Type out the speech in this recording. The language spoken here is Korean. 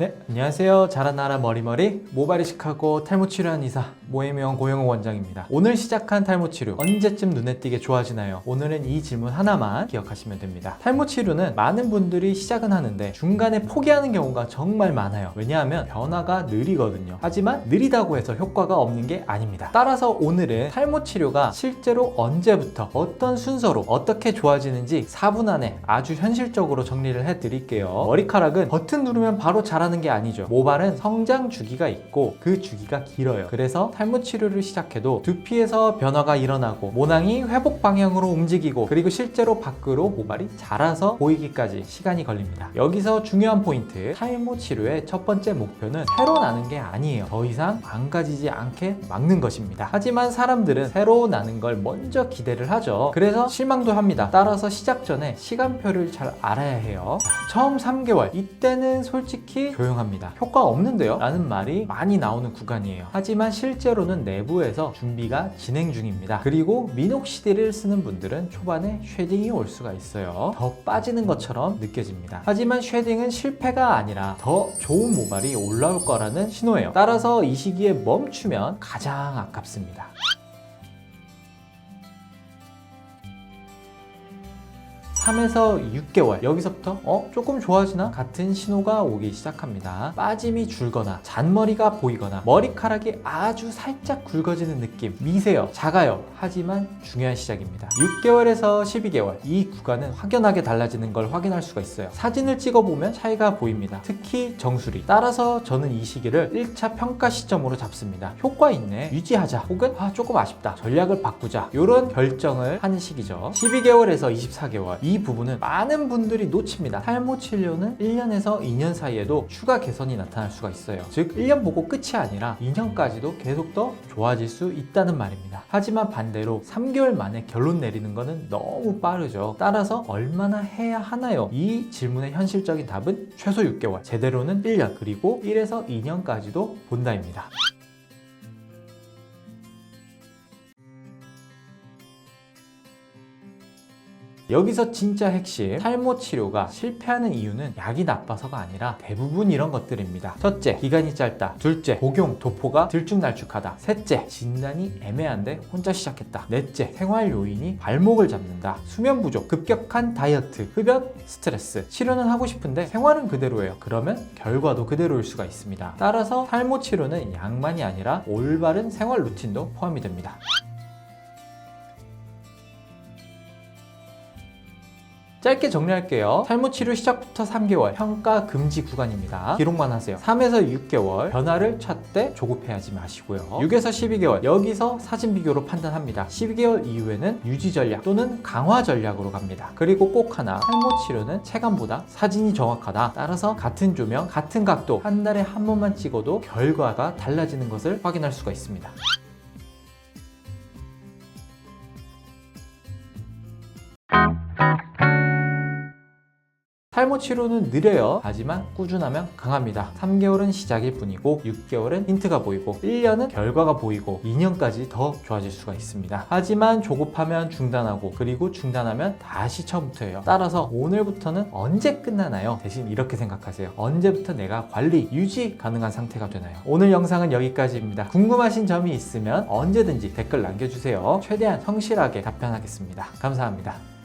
네, 안녕하세요. 자라나라 머리머리 모발 이식하고 탈모 치료한 의사 모해명 고영호 원장입니다. 오늘 시작한 탈모 치료 언제쯤 눈에 띄게 좋아지나요? 오늘은 이 질문 하나만 기억하시면 됩니다. 탈모 치료는 많은 분들이 시작은 하는데 중간에 포기하는 경우가 정말 많아요. 왜냐하면 변화가 느리거든요. 하지만 느리다고 해서 효과가 없는 게 아닙니다. 따라서 오늘은 탈모 치료가 실제로 언제부터 어떤 순서로 어떻게 좋아지는지 4분 안에 아주 현실적으로 정리를 해드릴게요. 머리카락은 버튼 누르면 바로 자라는 게 아니죠. 모발은 성장 주기가 있고 그 주기가 길어요. 그래서 탈모 치료를 시작해도 두피에서 변화가 일어나고 모낭이 회복 방향으로 움직이고 그리고 실제로 밖으로 모발이 자라서 보이기까지 시간이 걸립니다. 여기서 중요한 포인트, 탈모 치료의 첫 번째 목표는 새로 나는 게 아니에요. 더 이상 망가지지 않게 막는 것입니다. 하지만 사람들은 새로 나는 걸 먼저 기대를 하죠. 그래서 실망도 합니다. 따라서 시작 전에 시간표를 잘 알아야 해요. 처음 3개월 이때는 솔직히 조용합니다. 효과 없는데요? 라는 말이 많이 나오는 구간이에요. 하지만 실제로는 내부에서 준비가 진행 중입니다. 그리고 미녹시딜을 쓰는 분들은 초반에 쉐딩이 올 수가 있어요. 더 빠지는 것처럼 느껴집니다. 하지만 쉐딩은 실패가 아니라 더 좋은 모발이 올라올 거라는 신호예요. 따라서 이 시기에 멈추면 가장 아깝습니다. 3에서 6개월 여기서부터 조금 좋아지나? 같은 신호가 오기 시작합니다. 빠짐이 줄거나 잔머리가 보이거나 머리카락이 아주 살짝 굵어지는 느낌, 미세요, 작아요. 하지만 중요한 시작입니다. 6개월에서 12개월 이 구간은 확연하게 달라지는 걸 확인할 수가 있어요. 사진을 찍어보면 차이가 보입니다. 특히 정수리. 따라서 저는 이 시기를 1차 평가 시점으로 잡습니다. 효과 있네, 유지하자, 혹은 조금 아쉽다, 전략을 바꾸자, 이런 결정을 하는 시기죠. 12개월에서 24개월 이 부분은 많은 분들이 놓칩니다. 탈모 치료는 1년에서 2년 사이에도 추가 개선이 나타날 수가 있어요. 즉 1년 보고 끝이 아니라 2년까지도 계속 더 좋아질 수 있다는 말입니다. 하지만 반대로 3개월 만에 결론 내리는 것은 너무 빠르죠. 따라서 얼마나 해야 하나요? 이 질문의 현실적인 답은 최소 6개월, 제대로는 1년, 그리고 1에서 2년까지도 본다입니다. 여기서 진짜 핵심, 탈모 치료가 실패하는 이유는 약이 나빠서가 아니라 대부분 이런 것들입니다. 첫째, 기간이 짧다. 둘째, 복용 도포가 들쭉날쭉하다. 셋째, 진단이 애매한데 혼자 시작했다. 넷째, 생활 요인이 발목을 잡는다. 수면 부족, 급격한 다이어트, 흡연, 스트레스. 치료는 하고 싶은데 생활은 그대로예요. 그러면 결과도 그대로일 수가 있습니다. 따라서 탈모 치료는 약만이 아니라 올바른 생활 루틴도 포함이 됩니다. 짧게 정리할게요. 탈모 치료 시작부터 3개월 평가 금지 구간입니다. 기록만 하세요. 3에서 6개월 변화를 찾되 조급해하지 마시고요. 6에서 12개월 여기서 사진 비교로 판단합니다. 12개월 이후에는 유지 전략 또는 강화 전략으로 갑니다. 그리고 꼭 하나, 탈모 치료는 체감보다 사진이 정확하다. 따라서 같은 조명, 같은 각도 한 달에 한 번만 찍어도 결과가 달라지는 것을 확인할 수가 있습니다. 탈모 치료는 느려요. 하지만 꾸준하면 강합니다. 3개월은 시작일 뿐이고 6개월은 힌트가 보이고 1년은 결과가 보이고 2년까지 더 좋아질 수가 있습니다. 하지만 조급하면 중단하고 그리고 중단하면 다시 처음부터예요. 따라서 오늘부터는 언제 끝나나요? 대신 이렇게 생각하세요. 언제부터 내가 관리, 유지 가능한 상태가 되나요? 오늘 영상은 여기까지입니다. 궁금하신 점이 있으면 언제든지 댓글 남겨주세요. 최대한 성실하게 답변하겠습니다. 감사합니다.